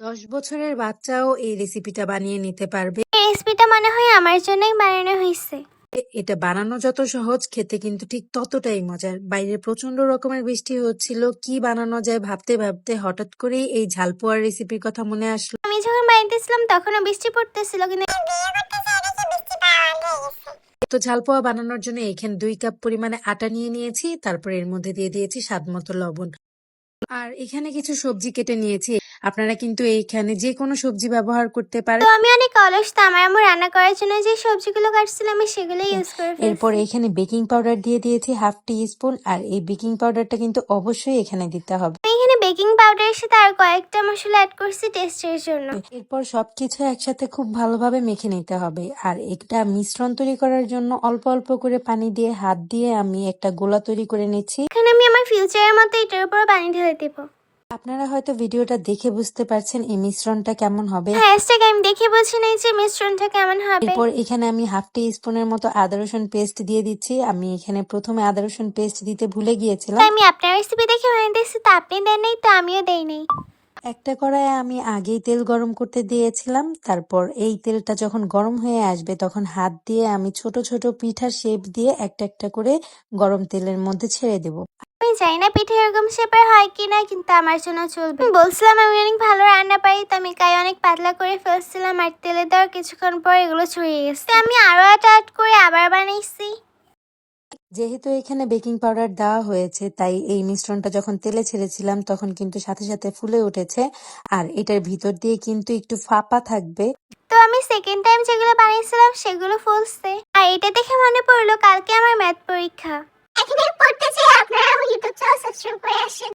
১০ বছরের বাচ্চাও এই রেসিপিটা বানিয়ে নিতে পারবে। এই রেসিপিটা মনে হয় আমার জন্যই বানানো হয়েছে। এটা বানানো যত সহজ, খেতে কিন্তু ঠিক ততটাই মজার। বাইরে প্রচন্ড রকমের বৃষ্টি হচ্ছিল, কি বানানো যায় ভাবতে ভাবতে হঠাৎ করেই এই ঝালপোয়ার রেসিপির কথা মনে আসলো। আমি যখন বানাইতেছিলাম তখনও বৃষ্টি পড়তেছিল, কিন্তু তো ঝালপোয়া বানানোর জন্য এখানে 2 কাপ পরিমাণে আটা নিয়ে নিয়েছি, তারপর এর মধ্যে দিয়ে দিয়েছি স্বাদ মতো লবণ। আর এখানে কিছু সবজি কেটে নিয়েছি। আপনারা কিন্তু এইখানে যে কোনো সবজি ব্যবহার করতে পারেন। তো আমি অনেক অলস, তো আমার আম্মু রান্না করার জন্য যে সবজিগুলো কাটছিল আমি সেগুলোই ইউজ করে এরপর ফেলছি। এখানে বেকিং পাউডার দিয়ে দিয়েছি হাফ টি স্পুন, আর এই বেকিং পাউডারটা কিন্তু অবশ্যই এখানে দিতে হবে। আমি এখানে বেকিং পাউডারের সাথে আর কয়েকটা মশলা অ্যাড করছি টেস্টের জন্য। এরপর সবকিছু একসাথে খুব ভালোভাবে মেখে নিতে হবে। আর একটা মিশ্রণ তৈরি করার জন্য অল্প অল্প করে পানি দিয়ে হাত দিয়ে আমি একটা গোলা তৈরি করে নিচ্ছি। এখানে আমি আমার ফিউচারের মতো এটার উপর পানি ঢেলে দিব। আপনারা হয়তো ভিডিওটা দেখে বুঝতে পারছেন এই মিশ্রণটা কেমন হবে। হ্যাঁ, আমি দেখে বুঝি নাই যে মিশ্রণটা কেমন হবে। এরপর এখানে আমি হাফ টি স্পুনের মতো আদা রসুন পেস্ট দিয়ে দিচ্ছি। আমি এখানে প্রথমে আদা রসুন পেস্ট দিতে ভুলে গিয়েছিলাম। আমি আপনার রেসিপি দেখে বানাইতেছি, তো আপনি দেন নাই তো আমিও দেই নাই। একটা কড়াইয়ে আমি আগেই তেল গরম করতে দিয়েছিলাম। তারপর এই তেলটা যখন গরম হয়ে আসবে তখন হাত দিয়ে আমি ছোট ছোট পিঠার শেপ দিয়ে একটা একটা করে গরম তেলের মধ্যে ছেড়ে দেব। আমি জানি না পিঠে এরকম শেপের হয় কিনা, কিন্তু আমার জন্য চলবে। আমি বলছিলাম আমি অনেক ভালো রান্না পারি, তো আমি কাই অনেক পাতলা করে ফেলছিলাম, আর তেলে দেওয়ার কিছুক্ষণ পর এগুলো ছড়িয়ে গেছে। তো আমি আরো একটা অ্যাড করে আবার বানাইছি। যেহেতু এখানে বেকিং পাউডার দেওয়া হয়েছে, তাই এই মিশ্রণটা যখন তেলে ছেড়েছিলাম তখন কিন্তু সাথে সাথে ফুলে উঠেছে। আর এটার ভিতর দিয়ে কিন্তু একটু ফাঁপা থাকবে। তো আমি সেকেন্ড টাইম যেগুলো বানিয়েছিলাম সেগুলো ফুলছে। আর এটা দেখে মনে পড়লো কালকে আমার ম্যাথ পরীক্ষা। এখন পড়তে চাই, আপনারা আমার ইউটিউব চ্যানেল সাবস্ক্রাইব করে আসেন।